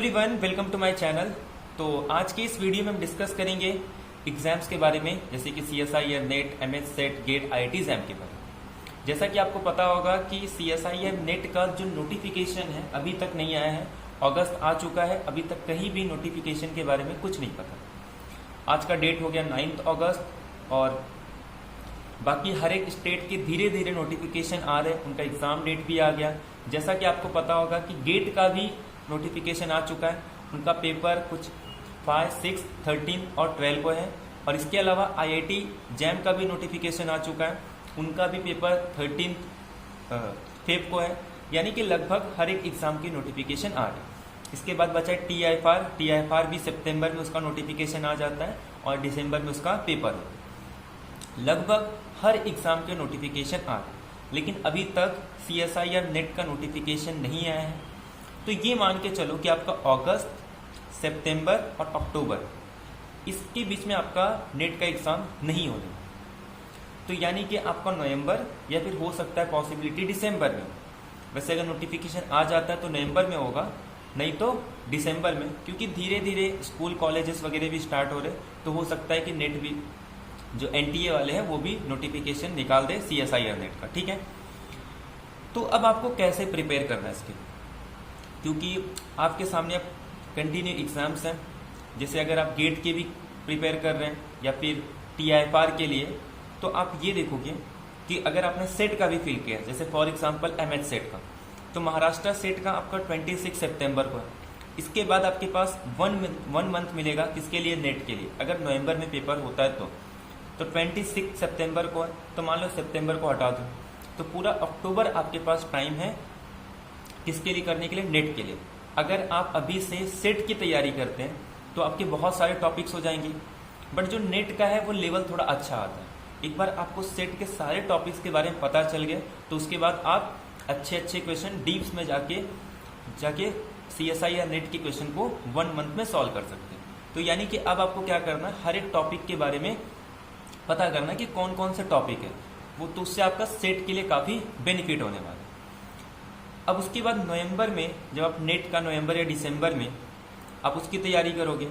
Everyone, welcome to my channel. तो आज के इस वीडियो में हम डिस्कस करेंगे एग्जाम्स के बारे में, जैसे कि CSIR, NET, MS SET, GATE, IIT exam के बारे में। जैसा कि आपको पता होगा कि CSIR नेट का जो नोटिफिकेशन है अभी तक नहीं आया है। अगस्त आ चुका है, अभी तक कहीं भी नोटिफिकेशन के बारे में कुछ नहीं पता। आज का डेट हो गया 9 अगस्त और बाकी हर एक स्टेट के धीरे धीरे नोटिफिकेशन आ रहे हैं, उनका एग्जाम डेट भी आ गया। जैसा कि आपको पता होगा कि गेट का भी नोटिफिकेशन आ चुका है, उनका पेपर कुछ 5, 6, 13 और 12 को है। और इसके अलावा IIT जैम का भी नोटिफिकेशन आ चुका है, उनका भी पेपर 13 फेब को है। यानी कि लगभग हर एक एग्जाम की नोटिफिकेशन आ रही है। इसके बाद बचा है TIFR भी सितंबर में उसका नोटिफिकेशन आ जाता है और दिसंबर में उसका पेपर होता है। लगभग हर एग्जाम के नोटिफिकेशन आ रहे हैं, लेकिन अभी तक CSIR नेट का नोटिफिकेशन नहीं आया है। तो ये मान के चलो कि आपका अगस्त, सितंबर और अक्टूबर इसके बीच में आपका नेट का एग्जाम नहीं होने। तो यानी कि आपका नवंबर या फिर हो सकता है पॉसिबिलिटी दिसंबर में। वैसे अगर नोटिफिकेशन आ जाता है तो नवंबर में होगा, नहीं तो दिसंबर में, क्योंकि धीरे धीरे स्कूल कॉलेजेस वगैरह भी स्टार्ट हो रहे, तो हो सकता है कि नेट भी जो NTA वाले हैं वो भी नोटिफिकेशन निकाल दे CSIR नेट का। ठीक है, तो अब आपको कैसे प्रिपेयर करना है इसके, क्योंकि आपके सामने अब कंटिन्यू एग्जाम्स हैं। जैसे अगर आप गेट के भी प्रिपेयर कर रहे हैं या फिर TIFR के लिए, तो आप ये देखोगे कि अगर आपने सेट का भी फिल किया, जैसे फॉर एग्जांपल MS सेट का, तो महाराष्ट्र सेट का आपका 26 सितंबर को है। इसके बाद आपके पास वन मंथ मिलेगा किसके लिए, नेट के लिए। अगर नवंबर में पेपर होता है तो 26 सितंबर को है, तो मान लो सितंबर को हटा दो, तो पूरा अक्टूबर आपके पास टाइम है किसके लिए करने के लिए, नेट के लिए। अगर आप अभी से सेट की तैयारी करते हैं तो आपके बहुत सारे टॉपिक्स हो जाएंगे, बट जो नेट का है वो लेवल थोड़ा अच्छा आता है। एक बार आपको सेट के सारे टॉपिक्स के बारे में पता चल गए तो उसके बाद आप अच्छे अच्छे क्वेश्चन डीप्स में जाके CSIR नेट के क्वेश्चन को 1 मंथ में सॉल्व कर सकते हैं। तो यानी कि अब आपको क्या करना है, हर एक टॉपिक के बारे में पता करना कि कौन कौन से टॉपिक है वो, तो उससे आपका सेट के लिए काफ़ी बेनिफिट होने वाला है। अब उसके बाद नवंबर में जब आप नेट का नवंबर या दिसंबर में आप उसकी तैयारी करोगे,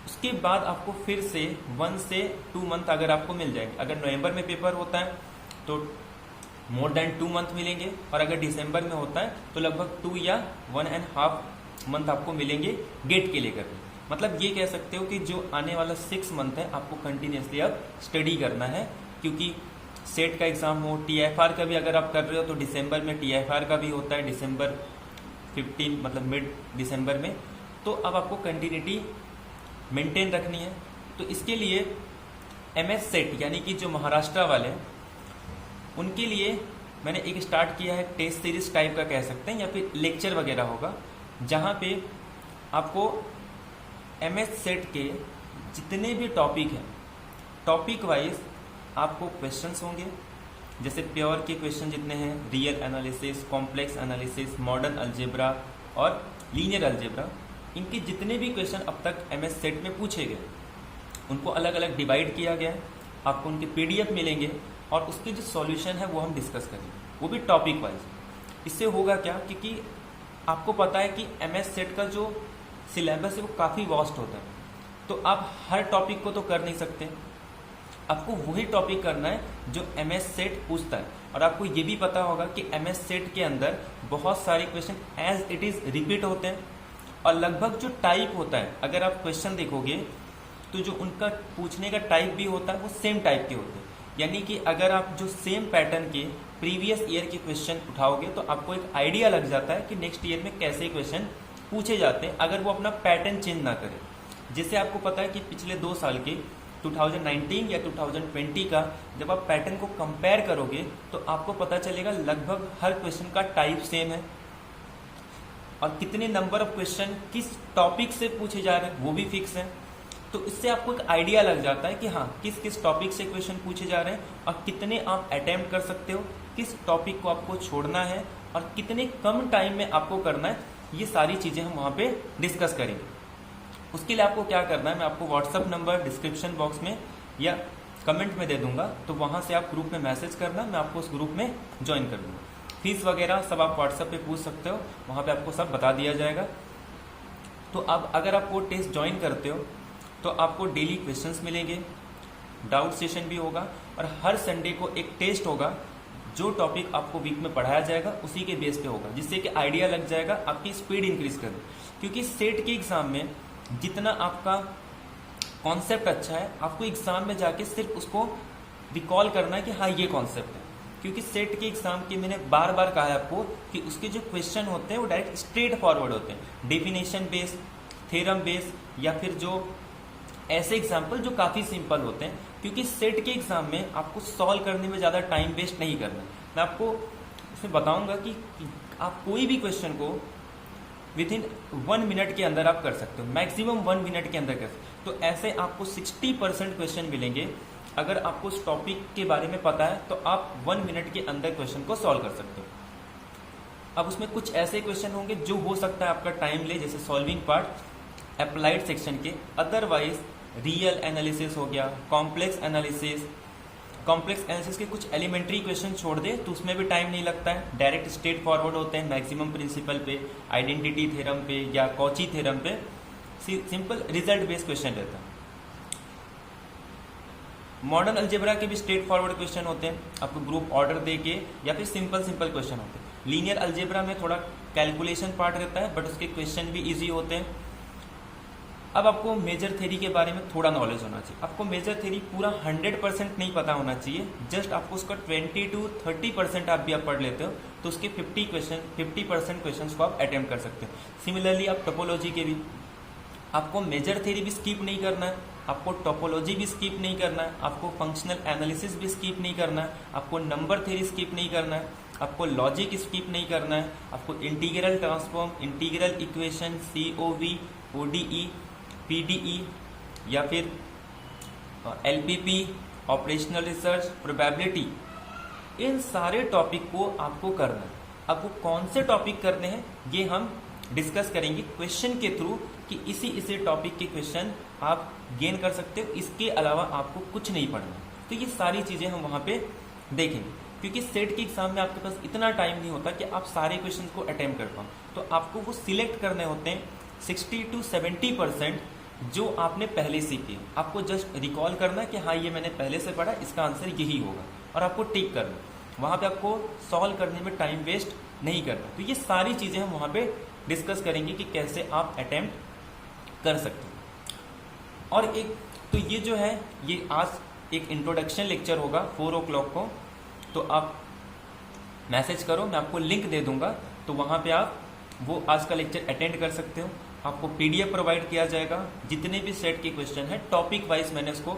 उसके बाद आपको फिर से 1 से 2 मंथ अगर आपको मिल जाएंगे। अगर नवंबर में पेपर होता है तो मोर देन 2 मंथ मिलेंगे, और अगर दिसंबर में होता है तो लगभग 2 या 1.5 मंथ आपको मिलेंगे गेट के लिए करने। मतलब ये कह सकते हो कि जो आने वाला 6 मंथ है आपको कंटिन्यूसली अब स्टडी करना है, क्योंकि सेट का एग्जाम हो, TIFR का भी अगर आप कर रहे हो तो दिसंबर में TIFR का भी होता है, दिसंबर 15 मतलब मिड दिसंबर में। तो अब आपको कंटिन्यूटी मेंटेन रखनी है। तो इसके लिए MS सेट यानी कि जो महाराष्ट्र वाले हैं उनके लिए मैंने एक स्टार्ट किया है, टेस्ट सीरीज टाइप का कह सकते हैं, या फिर लेक्चर वगैरह होगा, जहाँ पे आपको MS सेट के जितने भी टॉपिक हैं, टॉपिक वाइज आपको क्वेश्चंस होंगे। जैसे प्योर के क्वेश्चन जितने हैं, real analysis, complex analysis, modern algebra और लीनियर अलजेब्रा, इनके जितने भी क्वेश्चन अब तक MS सेट में पूछे गए उनको अलग अलग डिवाइड किया गया है। आपको उनके PDF मिलेंगे और उसके जो सॉल्यूशन है वो हम डिस्कस करेंगे, वो भी टॉपिक वाइज। इससे होगा क्या, क्योंकि आपको पता है कि MS सेट का जो सिलेबस है वो काफ़ी वास्ट होता है, तो आप हर टॉपिक को तो कर नहीं सकते। आपको वही टॉपिक करना है जो MS सेट पूछता है। और आपको ये भी पता होगा कि MS सेट के अंदर बहुत सारे question as it is repeat होते हैं, और लगभग जो टाइप होता है, अगर आप क्वेश्चन देखोगे तो जो उनका पूछने का टाइप भी होता है वो सेम टाइप के होते हैं। यानी कि अगर आप जो सेम पैटर्न के प्रीवियस ईयर के क्वेश्चन उठाओगे तो आपको एक आइडिया लग जाता है कि नेक्स्ट ईयर में कैसे क्वेश्चन पूछे जाते हैं, अगर वो अपना पैटर्न चेंज ना करे। जैसे आपको पता है कि पिछले 2 साल के 2019 या 2020 का जब आप पैटर्न को कंपेयर करोगे तो आपको पता चलेगा लगभग हर क्वेश्चन का टाइप सेम है, और कितने नंबर ऑफ क्वेश्चन किस टॉपिक से पूछे जा रहे हैं वो भी फिक्स है। तो इससे आपको एक आइडिया लग जाता है कि हाँ किस किस टॉपिक से क्वेश्चन पूछे जा रहे हैं, और कितने आप अटेम्प्ट कर सकते हो, किस टॉपिक को आपको छोड़ना है और कितने कम टाइम में आपको करना है। ये सारी चीज़ें हम वहाँ पे डिस्कस करेंगे। उसके लिए आपको क्या करना है, मैं आपको व्हाट्सअप नंबर डिस्क्रिप्शन बॉक्स में या कमेंट में दे दूंगा, तो वहाँ से आप ग्रुप में मैसेज करना, मैं आपको उस ग्रुप में ज्वाइन कर दूंगा। फीस वगैरह सब आप व्हाट्सएप पे पूछ सकते हो, वहाँ पे आपको सब बता दिया जाएगा। तो अब अगर आप वो टेस्ट ज्वाइन करते हो तो आपको डेली क्वेश्चंस मिलेंगे, डाउट सेशन भी होगा और हर संडे को एक टेस्ट होगा। जो टॉपिक आपको वीक में पढ़ाया जाएगा उसी के बेस पे होगा, जिससे कि आइडिया लग जाएगा, आपकी स्पीड इंक्रीज करे। क्योंकि सेट के एग्जाम में जितना आपका कॉन्सेप्ट अच्छा है, आपको एग्जाम में जाके सिर्फ उसको रिकॉल करना है कि हाँ ये कॉन्सेप्ट है। क्योंकि सेट के एग्जाम के मैंने बार बार कहा है आपको कि उसके जो क्वेश्चन होते हैं वो डायरेक्ट स्ट्रेट फॉरवर्ड होते हैं, डेफिनेशन बेस, थ्योरम बेस, या फिर जो ऐसे एग्जाम्पल जो काफी सिंपल होते हैं। क्योंकि सेट के एग्जाम में आपको सॉल्व करने में ज्यादा टाइम वेस्ट नहीं करना। मैं आपको इसमें बताऊंगा कि आप कोई भी क्वेश्चन को विद इन 1 मिनट के अंदर आप कर सकते हो, मैक्सिमम 1 मिनट के अंदर कर सकते हो। तो ऐसे आपको 60% क्वेश्चन मिलेंगे। अगर आपको उस टॉपिक के बारे में पता है तो आप 1 मिनट के अंदर क्वेश्चन को सॉल्व कर सकते हो। अब उसमें कुछ ऐसे क्वेश्चन होंगे जो हो सकता है आपका टाइम ले, जैसे सॉल्विंग पार्ट अप्लाइड सेक्शन के। अदरवाइज रियल एनालिसिस हो गया, कॉम्प्लेक्स एनालिसिस के कुछ एलिमेंट्री क्वेश्चन छोड़ दे तो उसमें भी टाइम नहीं लगता है, डायरेक्ट स्ट्रेट फॉरवर्ड होते हैं मैक्सिमम प्रिंसिपल पे, आइडेंटिटी थ्योरम पे या कॉची थ्योरम पे। सिंपल रिजल्ट बेस्ड क्वेश्चन रहता है। मॉडर्न अलजेब्रा के भी स्ट्रेट फॉरवर्ड क्वेश्चन होते हैं, आपको ग्रुप ऑर्डर दे के, या फिर सिंपल क्वेश्चन होते हैं। लीनियर अलजेब्रा में थोड़ा कैलकुलेशन पार्ट रहता है बट उसके क्वेश्चन भी इजी होते हैं। अब आपको मेजर थ्योरी के बारे में थोड़ा नॉलेज होना चाहिए। आपको मेजर थ्योरी पूरा 100% नहीं पता होना चाहिए, जस्ट आपको उसका 20 to 30% आप भी आप पढ़ लेते हो तो उसके 50% क्वेश्चन को आप अटेम्प्ट कर सकते हो। सिमिलरली आप टोपोलॉजी के भी, आपको मेजर थ्योरी भी स्किप नहीं करना है, आपको टोपोलॉजी भी स्किप नहीं करना है, आपको फंक्शनल एनालिसिस भी स्किप नहीं करना है, आपको नंबर थ्योरी स्किप नहीं करना है, आपको लॉजिक स्किप नहीं करना है, आपको integral transform, integral equation, COV, ODE, PDE या फिर LPP, ऑपरेशनल रिसर्च, प्रोबेबिलिटी, इन सारे टॉपिक को आपको करना है। अब वो कौन से टॉपिक करने हैं ये हम डिस्कस करेंगे क्वेश्चन के थ्रू कि इसी टॉपिक के क्वेश्चन आप गेन कर सकते हो, इसके अलावा आपको कुछ नहीं पढ़ना। तो ये सारी चीजें हम वहां पे देखेंगे। क्योंकि सेट के एग्जाम में आपके पास इतना टाइम नहीं होता कि आप सारे क्वेश्चन को अटेम्प्ट कर पाओ, तो आपको वो सिलेक्ट करने होते हैं 60 to 70% जो आपने पहले सीखे। आपको जस्ट रिकॉल करना है कि हाँ ये मैंने पहले से पढ़ा, इसका आंसर यही होगा, और आपको टिक करना। वहां पे आपको सॉल्व करने में टाइम वेस्ट नहीं करना। तो ये सारी चीजें हम वहां पे डिस्कस करेंगे कि कैसे आप अटेम्प्ट कर सकते हो। और एक तो ये जो है ये आज एक इंट्रोडक्शन लेक्चर होगा 4 o'clock को, तो आप मैसेज करो, मैं आपको लिंक दे दूंगा, तो वहां पे आप वो आज का लेक्चर अटेंड कर सकते हो। आपको PDF प्रोवाइड किया जाएगा, जितने भी सेट के क्वेश्चन है टॉपिक वाइज मैंने उसको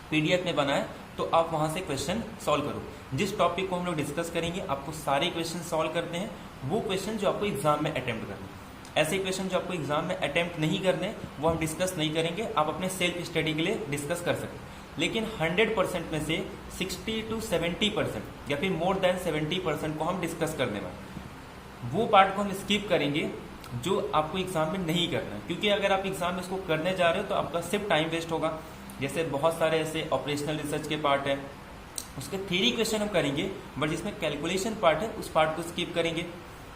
PDF में बनाया, तो आप वहां से क्वेश्चन सॉल्व करो। जिस टॉपिक को हम लोग डिस्कस करेंगे आपको सारे क्वेश्चन सॉल्व करते हैं, वो क्वेश्चन जो आपको एग्जाम में अटेम्प्ट करने, ऐसे क्वेश्चन जो आपको एग्जाम में अटेम्प्ट नहीं करने वो हम डिस्कस नहीं करेंगे, आप अपने सेल्फ स्टडी के लिए डिस्कस कर सकते हैं। लेकिन 100% में से 60 to 70% या फिर मोर देन 70% को हम डिस्कस करने वाले, वो पार्ट को हम स्किप करेंगे जो आपको एग्जाम में नहीं करना है। क्योंकि अगर आप एग्जाम में इसको करने जा रहे हो तो आपका सिर्फ टाइम वेस्ट होगा। जैसे बहुत सारे ऐसे ऑपरेशनल रिसर्च के पार्ट है, उसके थ्योरी क्वेश्चन हम करेंगे, बट जिसमें कैलकुलेशन पार्ट है उस पार्ट को स्किप करेंगे।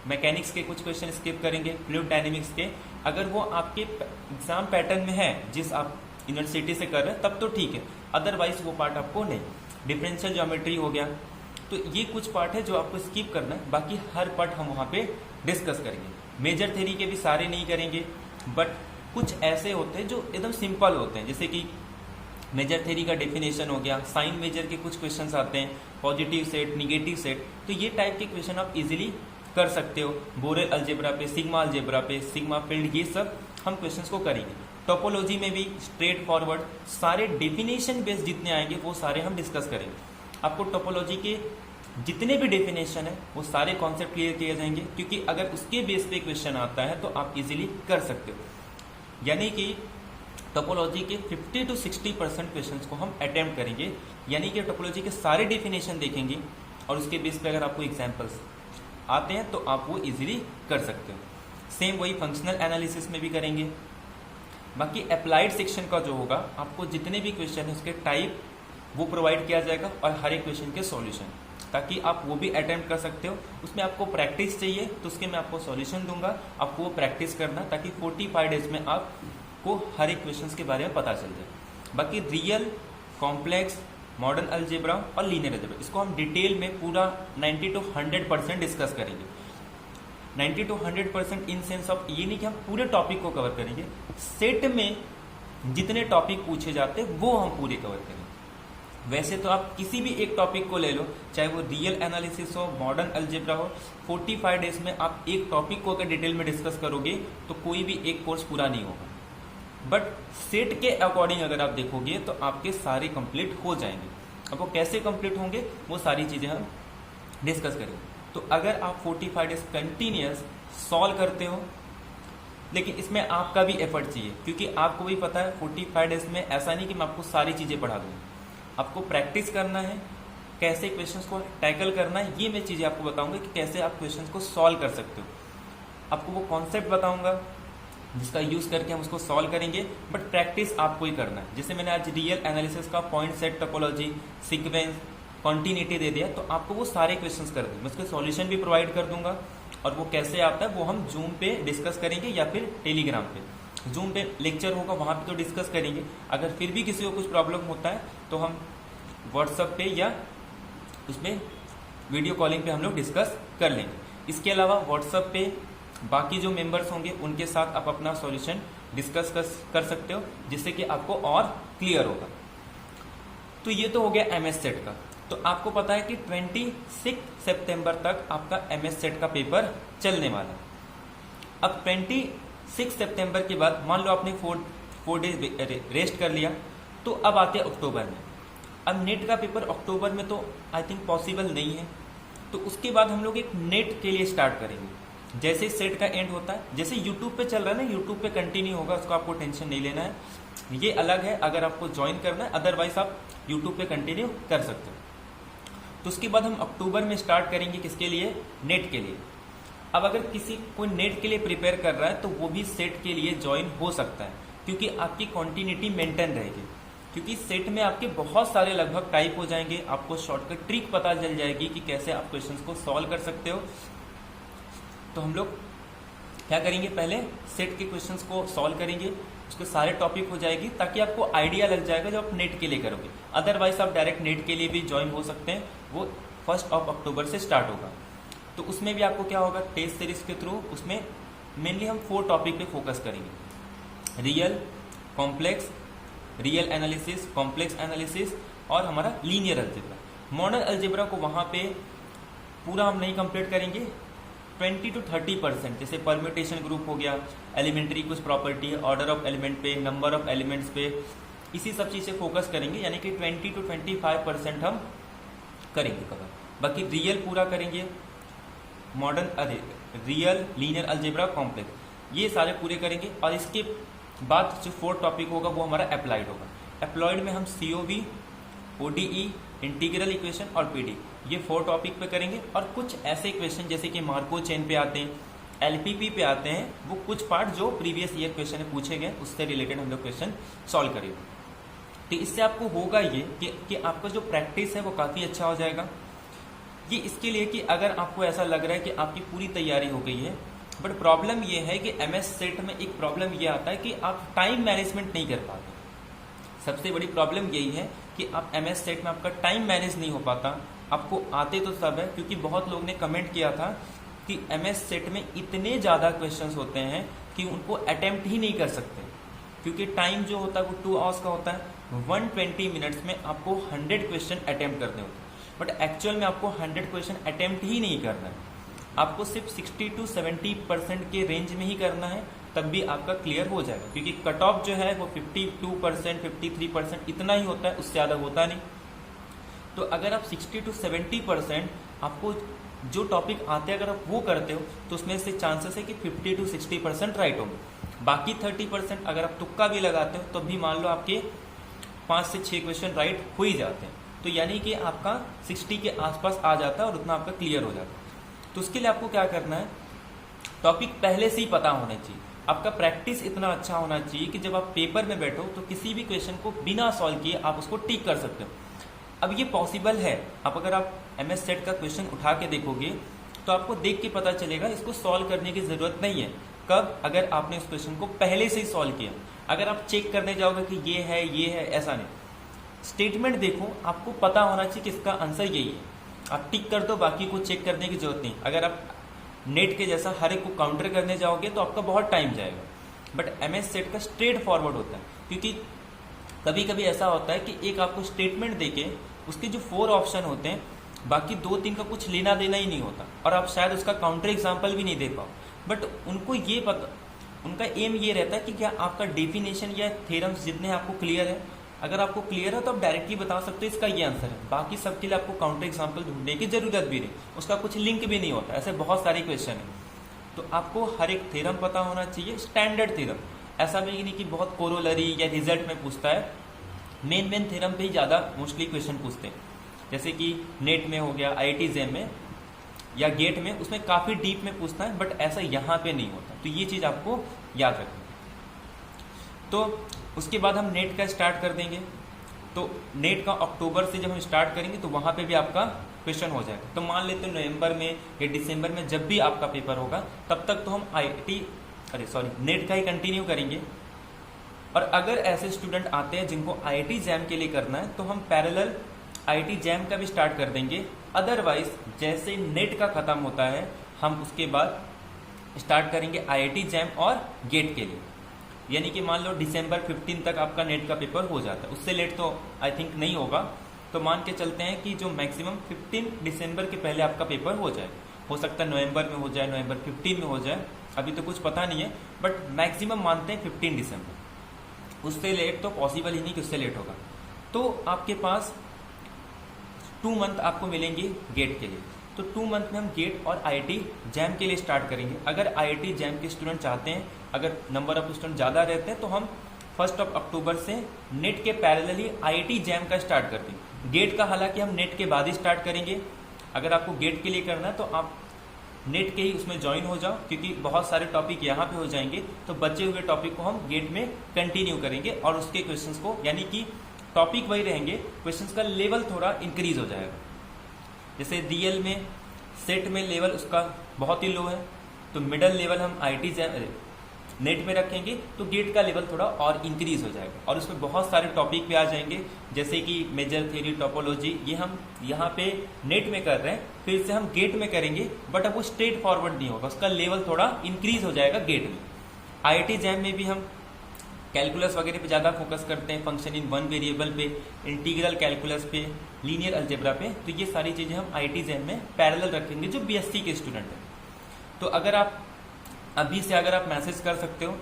मैकेनिक्स के कुछ क्वेश्चन स्किप करेंगे, फ्लूइड डायनेमिक्स के, अगर वो आपके एग्जाम पैटर्न में है जिस आप यूनिवर्सिटी से कर रहे हैं तब तो ठीक है, अदरवाइज वो पार्ट आपको नहीं। डिफरेंशियल ज्योमेट्री हो गया, तो ये कुछ पार्ट है जो आपको स्किप करना है, बाकी हर पार्ट हम वहां पे डिस्कस करेंगे। मेजर थ्योरी के भी सारे नहीं करेंगे, बट कुछ ऐसे होते हैं जो एकदम सिंपल होते हैं, जैसे कि मेजर थ्योरी का डेफिनेशन हो गया, साइन मेजर के कुछ क्वेश्चंस आते हैं, पॉजिटिव सेट, निगेटिव सेट, तो ये टाइप के क्वेश्चन आप इजीली कर सकते हो। बोरेल अलजेब्रा पे, सिग्मा अलजेब्रा पे, सिग्मा फील्ड, ये सब हम क्वेश्चंस को करेंगे। टोपोलॉजी में भी स्ट्रेट फॉरवर्ड सारे डेफिनेशन बेस्ड जितने आएंगे वो सारे हम डिस्कस करेंगे। आपको टोपोलॉजी के जितने भी डेफिनेशन है वो सारे कॉन्सेप्ट क्लियर किए जाएंगे, क्योंकि अगर उसके बेस पे क्वेश्चन आता है तो आप इजीली कर सकते हो। यानी कि टोपोलॉजी के 50 to 60% क्वेश्चंस को हम अटेम्प्ट करेंगे, यानी कि टोपोलॉजी के सारे डेफिनेशन देखेंगे और उसके बेस पे अगर आपको एग्जांपल्स आते हैं तो आप वो इजीली कर सकते हो। सेम वही फंक्शनल एनालिसिस में भी करेंगे। बाकी अप्लाइड सेक्शन का जो होगा, आपको जितने भी क्वेश्चन है उसके टाइप वो प्रोवाइड किया जाएगा और हर एक क्वेश्चन के सॉल्यूशन। ताकि आप वो भी अटेम्प्ट कर सकते हो। उसमें आपको प्रैक्टिस चाहिए तो उसके मैं आपको सॉल्यूशन दूंगा, आपको वो प्रैक्टिस करना ताकि 45 डेज में आपको हर एक क्वेश्चन के बारे में पता चल जाए। बाकी रियल, कॉम्प्लेक्स, मॉडर्न अलजेब्रा और लीनियर अलजेब्रा इसको हम डिटेल में पूरा 90 to 100% डिस्कस करेंगे। 90 to 100% इन सेंस ऑफ ये नहीं कि हम पूरे टॉपिक को कवर करेंगे, सेट में जितने टॉपिक पूछे जाते हैं वो हम पूरे कवर करेंगे। वैसे तो आप किसी भी एक टॉपिक को ले लो, चाहे वो रियल एनालिसिस हो, मॉडर्न अलजेब्रा हो, 45 डेज में आप एक टॉपिक को अगर डिटेल में डिस्कस करोगे तो कोई भी एक कोर्स पूरा नहीं होगा। बट सेट के अकॉर्डिंग अगर आप देखोगे तो आपके सारे कंप्लीट हो जाएंगे। अब वो कैसे कंप्लीट होंगे वो सारी चीजें हम डिस्कस करेंगे। तो अगर आप 45 डेज कंटिन्यूस सॉल्व करते हो, लेकिन इसमें आपका भी एफर्ट चाहिए, क्योंकि आपको भी पता है 45 डेज में ऐसा नहीं कि मैं आपको सारी चीजें पढ़ा दूंगा, आपको प्रैक्टिस करना है, कैसे क्वेश्चंस को टैकल करना है, ये मैं चीजें आपको बताऊंगा कि कैसे आप क्वेश्चंस को सॉल्व कर सकते हो। आपको वो कॉन्सेप्ट बताऊंगा जिसका यूज करके हम उसको सॉल्व करेंगे, बट प्रैक्टिस आपको ही करना है। जैसे मैंने आज रियल एनालिसिस का point set topology, sequence, continuity दे दिया, तो आपको वो सारे क्वेश्चंस कर दूंगा, मैं उसके सॉल्यूशन भी प्रोवाइड कर दूंगा, और वो कैसे आता है वो हम जूम पे डिस्कस करेंगे या फिर टेलीग्राम पे। जूम पे लेक्चर होगा, वहां पे तो डिस्कस करेंगे, अगर फिर भी किसी को कुछ प्रॉब्लम होता है तो हम व्हाट्सएप पे या उसमें वीडियो कॉलिंग पे हम लोग डिस्कस कर लेंगे। इसके अलावा व्हाट्सएप पे बाकी जो मेंबर्स होंगे उनके साथ आप अपना सॉल्यूशन डिस्कस कर सकते हो, जिससे कि आपको और क्लियर होगा। तो ये तो हो गया एमएस सेट का। तो आपको पता है कि 26 सितंबर तक आपका एमएस सेट का पेपर चलने वाला है। अब 26 सितंबर के बाद मान लो आपने 4 डेज रेस्ट कर लिया, तो अब आते हैं अक्टूबर में। अब नेट का पेपर अक्टूबर में तो आई थिंक पॉसिबल नहीं है, तो उसके बाद हम लोग एक नेट के लिए स्टार्ट करेंगे। जैसे सेट का एंड होता है, जैसे यूट्यूब पे चल रहा है ना, यूट्यूब पे कंटिन्यू होगा, उसको आपको टेंशन नहीं लेना है। ये अलग है अगर आपको ज्वाइन करना है, अदरवाइज आप यूट्यूब पे कंटिन्यू कर सकते हो। तो उसके बाद हम अक्टूबर में स्टार्ट करेंगे, किसके लिए? नेट के लिए। अब अगर किसी कोई नेट के लिए प्रिपेयर कर रहा है तो वो भी सेट के लिए ज्वाइन हो सकता है, क्योंकि आपकी कॉन्टिन्यूटी मेंटेन रहेगी। क्योंकि सेट में आपके बहुत सारे लगभग टाइप हो जाएंगे, आपको शॉर्टकट ट्रिक पता चल जाएगी कि कैसे आप क्वेश्चंस को सॉल्व कर सकते हो। तो हम लोग क्या करेंगे, पहले सेट के क्वेश्चंस को सॉल्व करेंगे, उसके सारे टॉपिक हो जाएगी, ताकि आपको आइडिया लग जाएगा जब आप नेट के लिए करोगे। अदरवाइज आप डायरेक्ट नेट के लिए भी ज्वाइन हो सकते हैं, वो 1 अक्टूबर से स्टार्ट होगा। तो उसमें भी आपको क्या होगा, टेस्ट सीरीज के थ्रू उसमें मेनली हम 4 टॉपिक पे फोकस करेंगे: real, complex, real analysis, complex analysis और हमारा लीनियर अलजेब्रा। मॉडर्न अलजेब्रा को वहां पे पूरा हम नहीं कंप्लीट करेंगे, 20 to 30%, जैसे परम्यूटेशन ग्रुप हो गया, एलिमेंट्री कुछ प्रॉपर्टी, ऑर्डर ऑफ एलिमेंट पे, नंबर ऑफ एलिमेंट्स पे, इसी सब चीज से फोकस करेंगे, यानी कि 20 to 25% हम करेंगे कवर। बाकी रियल पूरा करेंगे, modern real, linear algebra, complex, ये सारे पूरे करेंगे। और इसके बाद जो 4th टॉपिक होगा वो हमारा अप्लाइड होगा। अप्लाइड में हम COV, ODE, इंटीग्रल इक्वेशन और PD, ये 4 टॉपिक पे करेंगे। और कुछ ऐसे क्वेश्चन जैसे कि मार्को चेन पे आते हैं, LPP पे आते हैं, वो कुछ पार्ट जो प्रीवियस ईयर क्वेश्चन में पूछे गए उससे रिलेटेड हम लोग क्वेश्चन सॉल्व करेंगे। तो इससे आपको होगा ये कि आपका जो प्रैक्टिस है वो काफ़ी अच्छा हो जाएगा। ये इसके लिए कि अगर आपको ऐसा लग रहा है कि आपकी पूरी तैयारी हो गई है, बट प्रॉब्लम ये है कि MS सेट में एक प्रॉब्लम ये आता है कि आप टाइम मैनेजमेंट नहीं कर पाते। सबसे बड़ी प्रॉब्लम यही है कि आप MS सेट में आपका टाइम मैनेज नहीं हो पाता। आपको आते तो सब है, क्योंकि बहुत लोग ने कमेंट किया था कि MS सेट में इतने ज़्यादा क्वेश्चंस होते हैं कि उनको अटेम्प्ट ही नहीं कर सकते, क्योंकि टाइम जो होता है वो 2 आवर्स का होता है। 120 मिनट्स में आपको 100 क्वेश्चन अटेम्प्ट करने होते हैं, बट एक्चुअल में आपको 100 क्वेश्चन अटेम्प्ट ही नहीं करना है। आपको सिर्फ 60 to 70% के रेंज में ही करना है, तब भी आपका क्लियर हो जाएगा, क्योंकि कट ऑफ जो है वो 52%, 53% इतना ही होता है, उससे ज़्यादा होता नहीं। तो अगर आप 60 to 70% आपको जो टॉपिक आते हैं अगर आप वो करते हो तो उसमें से चांसेस है कि 50 to 60% राइट होंगे। बाकी 30% अगर आप तुक्का भी लगाते हो तो भी मान लो आपके 5 से 6 क्वेश्चन राइट हो ही जाते हैं, तो यानी कि आपका 60 के आसपास आ जाता है और उतना आपका क्लियर हो जाता है। तो उसके लिए आपको क्या करना है, टॉपिक पहले से ही पता होना चाहिए, आपका प्रैक्टिस इतना अच्छा होना चाहिए कि जब आप पेपर में बैठो तो किसी भी क्वेश्चन को बिना सॉल्व किए आप उसको टिक कर सकते हो। अब ये पॉसिबल है। अब अगर आप MS सेट का क्वेश्चन उठा के देखोगे तो आपको देख के पता चलेगा, इसको सॉल्व करने की जरूरत नहीं है। कब? अगर आपने उस क्वेश्चन को पहले से ही सॉल्व किया। अगर आप चेक करने जाओगे कि ये है, ऐसा नहीं। स्टेटमेंट देखो, आपको पता होना चाहिए कि इसका आंसर यही है, आप टिक कर दो, बाकी को चेक करने की जरूरत नहीं। अगर आप नेट के जैसा हर एक को काउंटर करने जाओगे तो आपका बहुत टाइम जाएगा। बट MS सेट का स्ट्रेट फॉरवर्ड होता है, क्योंकि कभी कभी ऐसा होता है कि एक आपको स्टेटमेंट देके उसके जो 4 ऑप्शन होते हैं, बाकी 2-3 का कुछ लेना देना ही नहीं होता, और आप शायद उसका काउंटर एग्जाम्पल भी नहीं दे पाओ। बट उनको ये पता, उनका एम ये रहता है कि क्या आपका डेफिनेशन या थ्योरम्स जितने आपको क्लियर है। अगर आपको क्लियर है तो आप डायरेक्टली बता सकते हो इसका ये आंसर है, बाकी सबके लिए आपको काउंटर एग्जाम्पल ढूंढने की जरूरत भी नहीं, उसका कुछ लिंक भी नहीं होता। ऐसे बहुत सारे क्वेश्चन हैं, तो आपको हर एक थ्योरम पता होना चाहिए, स्टैंडर्ड थ्योरम। ऐसा भी नहीं कि बहुत कोरोलरी या रिजल्ट में पूछता है, मेन थ्योरम पे ही ज़्यादा मोस्टली क्वेश्चन पूछते हैं। जैसे कि नेट में हो गया, IIT JAM में या गेट में, उसमें काफ़ी डीप में पूछता है, बट ऐसा यहाँ पे नहीं होता। तो ये चीज़ आपको याद रखनी है। तो उसके बाद हम नेट का स्टार्ट कर देंगे। तो नेट का अक्टूबर से जब हम स्टार्ट करेंगे तो वहाँ पे भी आपका क्वेश्चन हो जाएगा। तो मान लेते हैं नवंबर में या दिसंबर में जब भी आपका पेपर होगा, तब तक तो हम नेट का ही कंटिन्यू करेंगे। और अगर ऐसे स्टूडेंट आते हैं जिनको IIT JAM के लिए करना है, तो हम पैरेलल IIT JAM का भी स्टार्ट कर देंगे। अदरवाइज जैसे नेट का खत्म होता है, हम उसके बाद स्टार्ट करेंगे IIT JAM और गेट के लिए। यानी कि मान लो दिसंबर 15 तक आपका नेट का पेपर हो जाता है, उससे लेट तो आई थिंक नहीं होगा। तो मान के चलते हैं कि जो मैक्सिमम 15 दिसंबर के पहले आपका पेपर हो जाए। हो सकता है नवंबर में हो जाए, नवंबर 15 में हो जाए, अभी तो कुछ पता नहीं है, बट मैक्सिमम मानते हैं 15 दिसंबर। उससे लेट तो पॉसिबल ही नहीं कि उससे लेट होगा। तो आपके पास 2 मंथ आपको मिलेंगे गेट के लिए। तो 2 मंथ में हम गेट और IIT JAM के लिए स्टार्ट करेंगे। अगर IIT JAM के स्टूडेंट चाहते हैं, अगर नंबर ऑफ स्टूडेंट ज़्यादा रहते हैं, तो हम 1 अक्टूबर से नेट के पैरेलली IIT JAM का स्टार्ट करते हैं। गेट का हालांकि हम नेट के बाद ही स्टार्ट करेंगे। अगर आपको गेट के लिए करना है तो आप नेट के ही उसमें ज्वाइन हो जाओ, क्योंकि बहुत सारे टॉपिक यहाँ पे हो जाएंगे। तो बचे हुए टॉपिक को हम गेट में कंटिन्यू करेंगे और उसके क्वेश्चंस को, यानी कि टॉपिक वही रहेंगे, क्वेश्चंस का लेवल थोड़ा इंक्रीज हो जाएगा। जैसे DL में सेट में लेवल उसका बहुत ही लो है, तो मिडल लेवल हम IIT JAM नेट में रखेंगे, तो गेट का लेवल थोड़ा और इंक्रीज हो जाएगा। और उसमें बहुत सारे टॉपिक भी आ जाएंगे, जैसे कि मेजर थ्योरी, टोपोलॉजी, ये हम यहाँ पे नेट में कर रहे हैं, फिर से हम गेट में करेंगे, बट अब वो स्ट्रेट फॉरवर्ड नहीं होगा, उसका लेवल थोड़ा इंक्रीज हो जाएगा गेट में। IIT JAM में भी हम कैलकुलस वगैरह पे ज़्यादा फोकस करते हैं, फंक्शन इन वन वेरिएबल पे, इंटीग्रल कैलकुलस पे, लीनियर अलजेब्रा पे। तो ये सारी चीज़ें हम IIT JAM में पैरेलल रखेंगे जो BSc के स्टूडेंट हैं। तो अगर आप अभी से मैसेज कर सकते हो,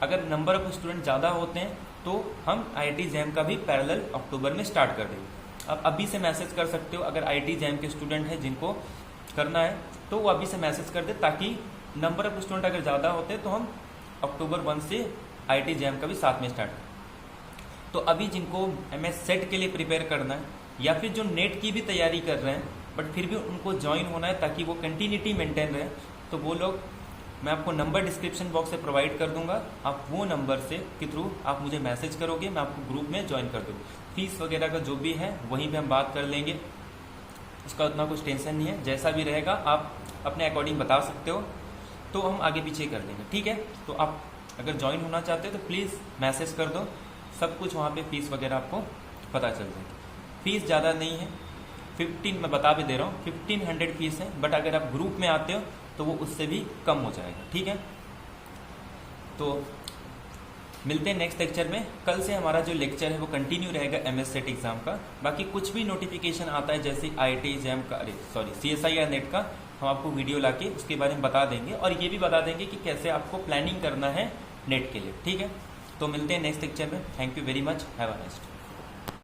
अगर नंबर ऑफ स्टूडेंट ज़्यादा होते हैं तो हम IIT JAM का भी पैरेलल अक्टूबर में स्टार्ट कर देंगे। आप अभी से मैसेज कर सकते हो, अगर IIT JAM के स्टूडेंट हैं जिनको करना है तो वो अभी से मैसेज कर दे, ताकि नंबर ऑफ स्टूडेंट अगर ज़्यादा होते हैं तो हम अक्टूबर 1 से IIT JAM का भी साथ में स्टार्ट करें। तो अभी जिनको MS सेट के लिए प्रिपेयर करना है, या फिर जो नेट की भी तैयारी कर रहे हैं बट फिर भी उनको ज्वाइन होना है ताकि वो कंटिन्यूटी मेंटेन रहे, तो वो लोग, मैं आपको नंबर डिस्क्रिप्शन बॉक्स से प्रोवाइड कर दूंगा। आप वो नंबर से के थ्रू आप मुझे मैसेज करोगे, मैं आपको ग्रुप में ज्वाइन कर दूँगा। फीस वगैरह का जो भी है वहीं पे हम बात कर लेंगे, उसका उतना कुछ टेंशन नहीं है। जैसा भी रहेगा आप अपने अकॉर्डिंग बता सकते हो, तो हम आगे पीछे कर लेंगे, ठीक है। तो आप अगर ज्वाइन होना चाहते हो तो प्लीज़ मैसेज कर दो, सब कुछ वहाँ पे फीस वगैरह आपको पता चल जाएगी। फीस ज़्यादा नहीं है, 15, मैं बता भी दे रहा हूँ, 1500 फीस है, बट अगर आप ग्रुप में आते हो तो वो उससे भी कम हो जाएगा, ठीक है। तो मिलते हैं नेक्स्ट लेक्चर में। कल से हमारा जो लेक्चर है वो कंटिन्यू रहेगा MS सेट एग्जाम का। बाकी कुछ भी नोटिफिकेशन आता है, जैसे IIT JAM का, CSI या नेट का, हम आपको वीडियो लाके उसके बारे में बता देंगे, और ये भी बता देंगे कि कैसे आपको प्लानिंग करना है नेट के लिए, ठीक है। तो मिलते हैं नेक्स्ट लेक्चर में। Thank you very much, have a nice day.